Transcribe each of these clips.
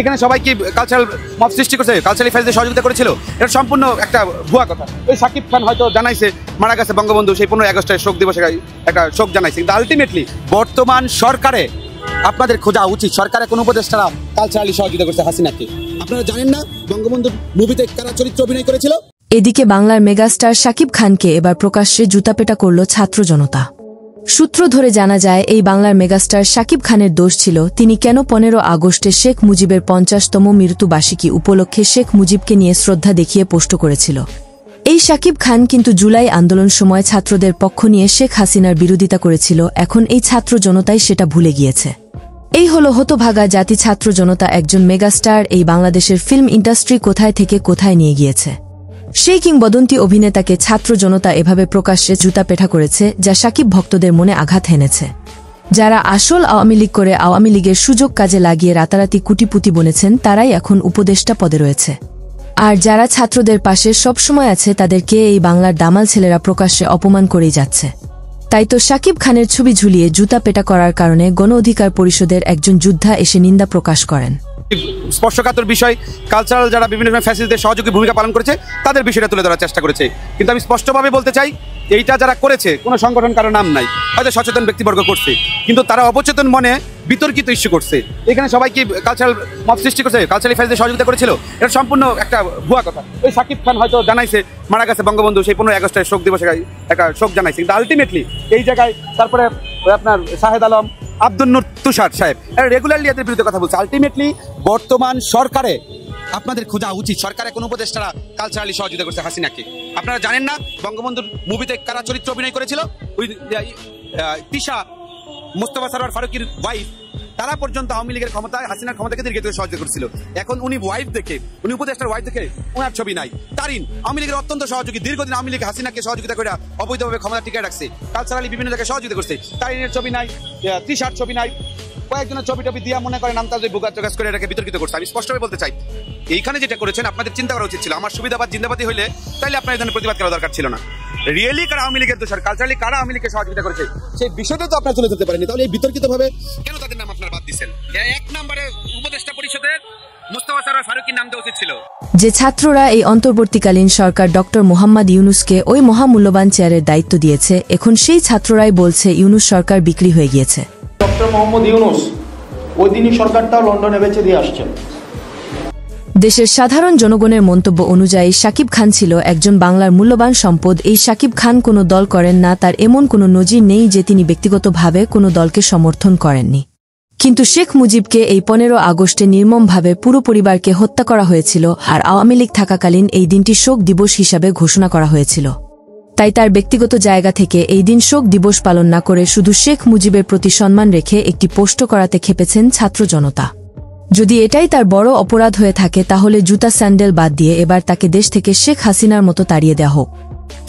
এখানে সবাই কি কালচারাল মব সৃষ্টি করছে, কালচারাল ফেস্টে সহযোগিতা করেছিল? এটা সম্পূর্ণ একটা ভুয়া কথা। ওই সাকিব খান হয়তো জানাইছে মারা গেছে বঙ্গবন্ধু, সেই 15 আগস্টে শোক দিবসে একটা শোক জানাইছে, কিন্তু আলটিমেটলি বর্তমান সরকারে আপনাদের খোঁজা উচিত সরকারে কোন উপদেষ্টারা কালচারালি সহযোগিতা করছে হাসিনাকে। আপনারা জানেন না বঙ্গবন্ধুর মুভিতে কারা চরিত্র অভিনয় করেছিল? এদিকে বাংলার মেগাস্টার শাকিব খানকে এবার প্রকাশ্যে জুতাপেটা করল ছাত্র জনতা। সূত্র ধরে জানা যায়, এই বাংলার মেগাস্টার শাকিব খানের দোষ ছিল তিনি কেন 15 আগস্টে শেখ মুজিবের 50তম মৃত্যুবার্ষিকী উপলক্ষে শেখ মুজিবকে নিয়ে শ্রদ্ধা দেখিয়ে পোস্ট করেছিল। এই শাকিব খান কিন্তু জুলাই আন্দোলন সময় ছাত্রদের পক্ষ নিয়ে শেখ হাসিনার বিরোধিতা করেছিল। এখন এই ছাত্র জনতাই সেটা ভুলে গিয়েছে। এই হলো হতভাগা জাতি ছাত্র জনতা। একজন মেগাস্টার এই বাংলাদেশের ফিল্ম ইন্ডাস্ট্রি কোথায় থেকে কোথায় নিয়ে গিয়েছে। সেই কিংবদন্তি অভিনেতাকে ছাত্র জনতা এভাবে প্রকাশ্যে জুতাপেটা করেছে, যা শাকিব ভক্তদের মনে আঘাত হেনেছে। যারা আসল আওয়ামী লীগ করে আওয়ামী লীগের সুযোগ কাজে লাগিয়ে রাতারাতি কুটিপুতি বনেছেন, তারাই এখন উপদেষ্টা পদে রয়েছে। আর যারা ছাত্রদের পাশে সবসময় আছে, তাদেরকে এই বাংলার দামাল ছেলেরা প্রকাশ্যে অপমান করেই যাচ্ছে। তাই তো শাকিব খানের ছবি ঝুলিয়ে জুতা পেটা করার কারণে গণ অধিকার পরিষদের একজন যোদ্ধা এসে নিন্দা প্রকাশ করেন। স্পর্শকাতর বিষয়, কালচারাল যারা বিভিন্ন ফ্যাসিলিটিতে সহযোগী ভূমিকা পালন করেছে তাদের বিষয়টা তুলে ধরার চেষ্টা করেছে। কিন্তু আমি স্পষ্টভাবে বলতে চাই, এইটা যারা করেছে কোনো সংগঠন কারো নাম নাই, হয়তো সচেতন ব্যক্তিবর্গ করছে, কিন্তু তারা অবচেতন মনে বিতর্কিত ইস্যু করছে। এখানে সবাই কি কালচারাল মব সৃষ্টি করছে, কালচারাল ফেস্টে সহযোগিতা করেছিল? এটা সম্পূর্ণ একটা ভুয়া কথা। ওই সাকিব খান হয়তো জানাইছে মারা গেছে বঙ্গবন্ধু, সেই 15 আগস্টে শোক দিবসে একটা শোক জানাইছে, কিন্তু আলটিমেটলি এই জায়গায় তারপরে আপনার শাহেদ আলম, আব্দুল নূর তুষার সাহেব রেগুলারলি এদের বিরুদ্ধে কথা বলছে। আলটিমেটলি বর্তমান সরকারে আপনাদের খোঁজা উচিত সরকারে কোন উপদেষ্টারা কালচারালি সহযোগিতা করছে হাসিনাকে। আপনারা জানেন না বঙ্গবন্ধুর মুভিতে কারা চরিত্র অভিনয় করেছিল? ওই তিশা, মোস্তফা সরোয়ার ফারুকীর ওয়াইফ, তারা পর্যন্ত আওয়ামী লীগের ক্ষমতায় হাসিনার ক্ষমতাকে দীর্ঘ সহযোগিতা করেছিল। এখন উনি ওয়াইফ দেখে, উনি উপদেষ্টার ওয়াইফ দেখে ওনার ছবি নাই। তারিন আওয়ামী লীগের অত্যন্ত সহযোগী, দীর্ঘদিন আওয়ামী লীগ হাসিনাকে সহযোগিতা করে অবৈধভাবে ক্ষমতা টিকে রাখছে, কালচারালি বিভিন্ন জায়গায় সহযোগিতা করছে। তারিনের ছবি নাই, তিশার ছবি নাই, কয়েকজনের ছবি টবি দিয়া মনে করে নামতা বুগাচ করে এটাকে বিতর্কিত করছে। আমি স্পষ্টভাবে বলতে চাই, এইখানে যেটা করেছেন আপনাদের চিন্তা করা উচিত ছিল। আমার সুবিধাবাদ জিন্দাবাদী হইলে তাইলে আপনার এই ধরনের প্রতিবাদ করা দরকার ছিল না। রিয়েলি কারা আওয়ামী লীগের দোষর, কালচারালি কারা আওয়ামী লীগকে সহযোগিতা করেছে, সেই বিষয়টা তো আপনার তুলে ধরতে পারেনি। তাহলে এই বিতর্কিত ভাবে কেন তাদের নাম আপনার বাদ দিচ্ছেন? এক নম্বরে উপদেষ্টা পরিষদের মোস্তফা সরোয়ার ফারুকীর নাম দেওয়া উচিত ছিল। যে ছাত্ররা এই অন্তর্বর্তীকালীন সরকার ডক্টর মোহাম্মদ ইউনুসকে ওই মহামূল্যবান চেয়ারের দায়িত্ব দিয়েছে, এখন সেই ছাত্ররাই বলছে ইউনুস সরকার বিক্রি হয়ে গিয়েছে। ডক্টর মোহাম্মদ ইউনুস ওই দিনই সরকারটাও লন্ডনে বেচে দিয়ে আসছে। দেশের সাধারণ জনগণের মন্তব্য অনুযায়ী শাকিব খান ছিল একজন বাংলার মূল্যবান সম্পদ। এই শাকিব খান কোনো দল করেন না, তার এমন কোনো নজির নেই যে তিনি ব্যক্তিগতভাবে কোনো দলকে সমর্থন করেননি। কিন্তু শেখ মুজিবকে এই 15 আগস্টে নির্মমভাবে পুরো পরিবারকে হত্যা করা হয়েছিল, আর আওয়ামী লীগ থাকাকালীন এই দিনটি শোক দিবস হিসাবে ঘোষণা করা হয়েছিল। তাই তার ব্যক্তিগত জায়গা থেকে এই দিন শোক দিবস পালন না করে শুধু শেখ মুজিবের প্রতি সম্মান রেখে একটি পোস্ট করাতে খেপেছেন ছাত্র জনতা। যদি এটাই তার বড় অপরাধ হয়ে থাকে, তাহলে জুতা স্যান্ডেল বাদ দিয়ে এবার তাকে দেশ থেকে শেখ হাসিনার মতো তাড়িয়ে দেওয়া হোক।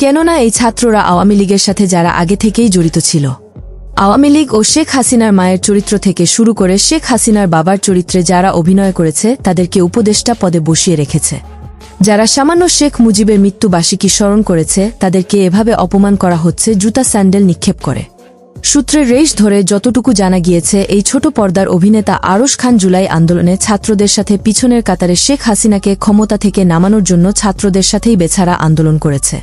কেননা এই ছাত্ররা আওয়ামী লীগের সাথে যারা আগে থেকেই জড়িত ছিল। আওয়ামী লীগ ও শেখ হাসিনার মায়ের চরিত্র থেকে শুরু করে শেখ হাসিনার বাবার চরিত্রে যারা অভিনয় করেছে, তাদেরকে উপদেষ্টা পদে বসিয়ে রেখেছে। যারা সামান্য শেখ মুজিবের মৃত্যুবার্ষিকী স্মরণ করেছে, তাদেরকে এভাবে অপমান করা হচ্ছে জুতা স্যান্ডেল নিক্ষেপ করে। সূত্রের রেশ ধরে যতটুকু জানা গিয়েছে, এই ছোট পর্দার অভিনেতা আরশ খান জুলাই আন্দোলনে ছাত্রদের সাথে পিছনের কাতারে শেখ হাসিনাকে ক্ষমতা থেকে নামানোর জন্য ছাত্রদের সাথেই বেছাড়া আন্দোলন করেছে।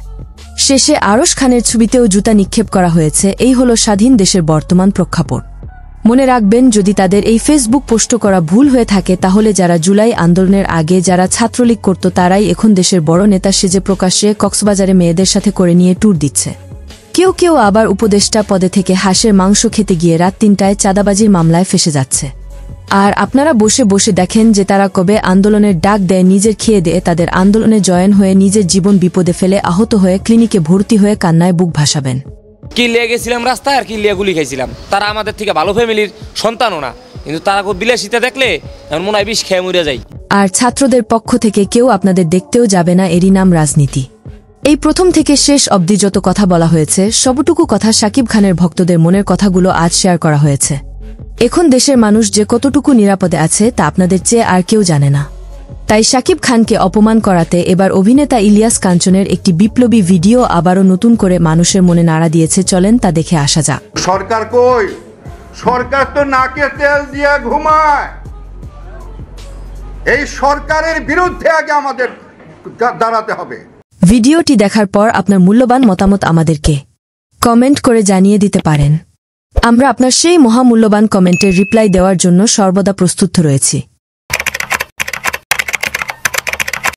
শেষে আরশ খানের ছবিতেও জুতা নিক্ষেপ করা হয়েছে। এই হল স্বাধীন দেশের বর্তমান প্রেক্ষাপট। মনে রাখবেন, যদি তাদের এই ফেসবুক পোস্ট করা ভুল হয়ে থাকে, তাহলে যারা জুলাই আন্দোলনের আগে যারা ছাত্রলীগ করত, তারাই এখন দেশের বড় নেতা সেজে প্রকাশ্যে কক্সবাজারে মেয়েদের সাথে করে নিয়ে ট্যুর দিচ্ছে। কেউ কেউ আবার উপদেষ্টা পদে থেকে হাঁসের মাংস খেতে গিয়ে রাত 3টায় চাঁদাবাজির মামলায় ফেসে যাচ্ছে। আর আপনারা বসে বসে দেখেন যে তারা কবে আন্দোলনের ডাক দেয়, নিজের খেয়ে দিয়ে তাদের আন্দোলনে জয়েন হয়ে নিজের জীবন বিপদে ফেলে আহত হয়ে ক্লিনিকে ভর্তি হয়ে কান্নায় বুক ভাসাবেন। কি লিয়ে গেছিলাম রাস্তায়, আর কি লিয়ে গুলি খাইছিলাম। তারা আমাদের থেকে ভালো ফ্যামিলির সন্তানও না, কিন্তু তারা বিলাসিতা দেখলে এমন মনে হয় বিষ খেয়ে মরে যায়। আর ছাত্রদের পক্ষ থেকে কেউ আপনাদের দেখতেও যাবে না, এরই নাম রাজনীতি। এই প্রথম থেকে শেষ অবধি যত কথা বলা হয়েছে, সবটুকু কথা শাকিব খানের ভক্তদের মনের কথাগুলো আজ শেয়ার করা হয়েছে। এখন দেশের মানুষ যে কতটুকু নিরাপদে আছে তা আপনাদের চেয়ে আর কেউ জানে না। তাই শাকিব খানকে অপমান করাতে এবার অভিনেতা ইলিয়াস কাঞ্চনের একটি বিপ্লবী ভিডিও আবারও নতুন করে মানুষের মনে নাড়া দিয়েছে। চলেন তা দেখে আসা যাক। সরকার কই? সরকার তো নাকে তেল দিয়ে ঘুমায়। এই সরকারের বিরুদ্ধে আগে আমাদের দাঁড়াতে হবে। ভিডিওটি দেখার পর আপনার মূল্যবান মতামত আমাদেরকে কমেন্ট করে জানিয়ে দিতে পারেন। আমরা আপনার সেই মহামূল্যবান কমেন্টের রিপ্লাই দেওয়ার জন্য সর্বদা প্রস্তুত রয়েছি।